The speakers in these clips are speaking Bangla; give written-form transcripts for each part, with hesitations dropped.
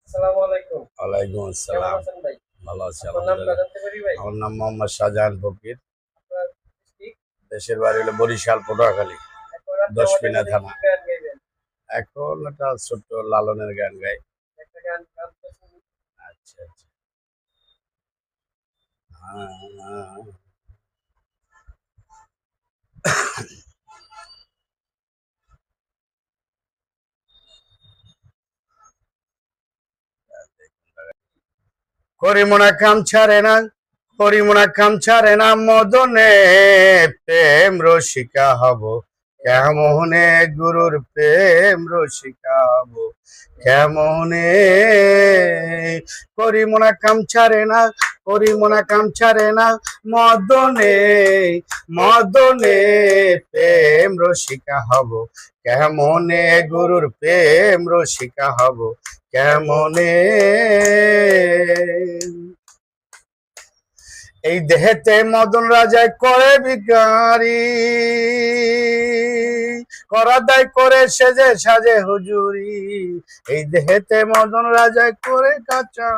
আসসালামু আলাইকুম। ওয়ালাইকুম কেমন আসসালাম। আছেন ভাই? ভালো আছি আপনার নামটা আলহামদুলিল্লাহ। জানতে পারি ভাই? আমার নাম মোহাম্মদ শাহজাহান ফকির। আপনার ডিস্ট্রিক্ট? দেশের বাড়ি হলো বরিশাল, পটুয়াখালী, এখন আপনি আমাদের দশপিনা সাথে থানা। কি গান গাইবেন? এখন একটা ছোট্ট লালনের গান গাই। একটা গান গান তো শুনি। আচ্ছা আচ্ছা। আহ, করিমনা কাম ছাড়ে না, করিমনা কাম ছাড়ে না মদনে, প্রেম রসিকা হব কেমনে, গুরুর প্রেম রসিকা হব কেমনে। করিমনা কাম ছাড়ে না, করিমনা কাম ছাড়ে না মদনে, মদনে প্রেম রসিকা হব কেমনে, গুরুর প্রেম রসিকা হব কেমনে। এই দেহেতে মদন রাজায় করে ভিখারি, করা দায় করে সেজে সাজে হুজুরি। এই দেহেতে মদন রাজায় করে কাঁচা,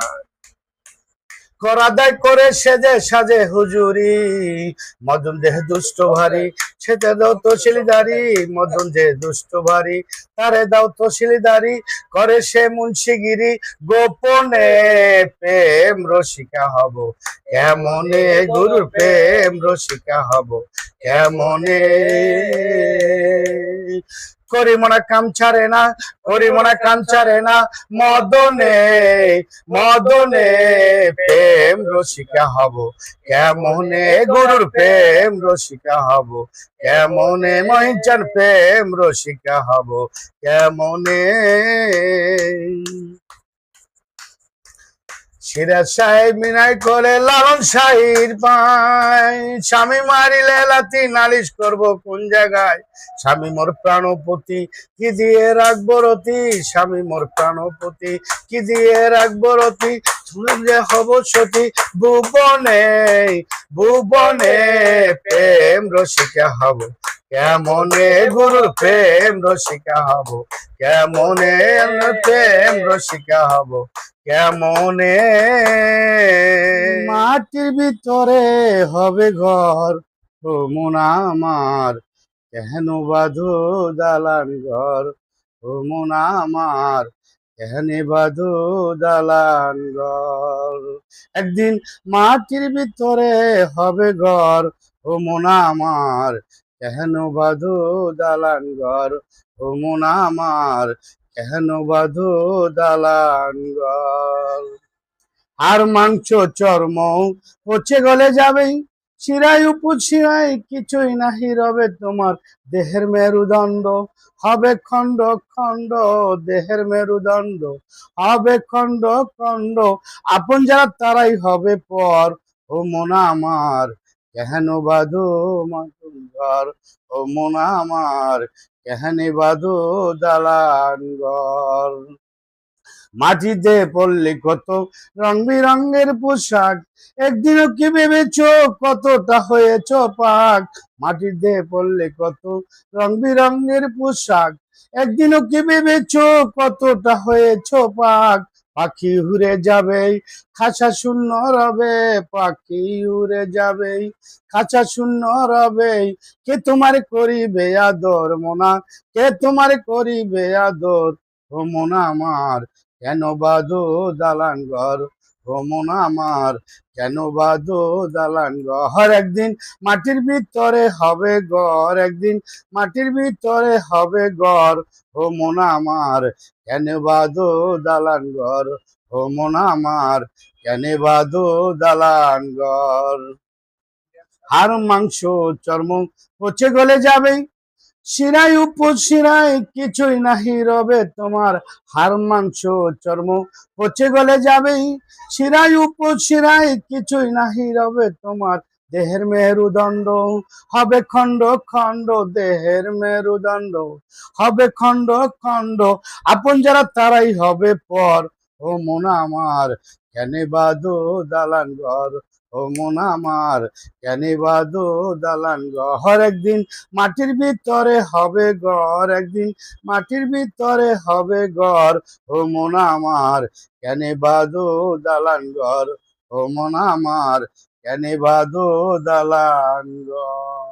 করা দায় করে সেজে সাজে হুজুরি। মদন দেহ দুষ্ট ভারী, সেটা দাও তহসিলদারি, মদন দেহ দুষ্ট ভারী, তারে দাও তহসিলদারি। করে সে মুন্সিগিরি, গোপনে প্রেম রসিকা হব কেমনে, গুরুর প্রেম রসিকা হব কেমনে। করিমনা কাম ছাড়ে না, করিমনা কাম ছাড়ে না মদনে, মদনে প্রেম রসিকা হব কেমনে, গুরুর প্রেম রসিকা হব কেমনে, মহিচান প্রেম রসিকা হব কেমনে। সিরাজ সাহেব মিনাই করে লালন শাহির পায়, স্বামী মারিলে লাথি নালিশ করব কোন জায়গায়। স্বামী মোর প্রাণপতি, কি দিয়ে রাখবো রতি, স্বামী মোর প্রাণপতি, কি দিয়ে রাখবো রতি। শুনলে হব সতী, ভুবনে, ভুবনে প্রেম রসিকা হব কেমনে, গুরুর প্রেম রসিকা হব কেমনে, প্রেম রসিকা হব কেমনে। মাটির ভিতরে হবে ঘর, ও মন আমার কেন বাঁধো দালান ঘর, ও মন আমার কেন বাঁধো দালান ঘর। একদিন মাটির ভিতরে হবে ঘর, ও মন আমার কেন বাঁধো দালান ঘর, ও মন আমার কেন বাঁধো দালান ঘর। আর মাংস চর্ম পচে গলে যাবেই, শিরায় উপর শিরায় কিছুই নাহি রবে তোমার, দেহের মেরুদণ্ড হবে খণ্ড খণ্ড, দেহের মেরুদণ্ড হবে খণ্ড খণ্ড। আপন যারা তারাই হবে পর, ও মন আমার কেন বাঁধো মাতুম ঘর, ও মন আমার কেন বাঁধো দালান ঘর। মাটিতে পড়লে কত রং বিরঙের পোশাক, একদিনও কি ভেবেছো কতটা হয়েছ পাক। মাটিতে পড়লে কত রং বিরঙের পোশাক, একদিনও কি ভেবেছো কতটা হয়েছ পাক। পাখি উড়ে যাবে, খাঁচা শূন্য রবে, পাখি উড়ে যাবে, খাঁচা শূন্য রবে। কে তোমার করিবে আদর মোনা, কে তোমার করিবে আদর, ও মোনা আমার কেন বাঁধো দালান ঘর, ও মন আমার কেন বাঁধো দালান ঘর। একদিন মাটির ভিতরে হবে ঘর, একদিন মাটির ভিতরে হবে ঘর, ও মন আমার কেন বাঁধো দালান ঘর, ও মন আমার কেন বাঁধো দালান ঘর। হাড় মাংস চর্ম পচে গলে যাবে, শিরায় উপর শিরায় কিছুই নাহি রবে তোমার, হাড় মাংস চর্ম পচে গলে যাবেই, শিরায় উপর শিরায় কিছুই নাহি রবে তোমার, দেহের মেরুদণ্ড হবে খণ্ড খণ্ড, দেহের মেরুদণ্ড হবে খণ্ড খণ্ড। আপন যারা তারাই হবে পর, ও মন আমার কেন বাঁধো দালান ঘর, ও মন আমার কেনে বাঁধো দালান ঘর একদিন মাটির ভিতরে হবে ঘর একদিন মাটির ভিতরে হবে ঘর ও মন আমার কেনে বাঁধো দালান ঘর ও মন আমার কেনে বাঁধো দালান ঘর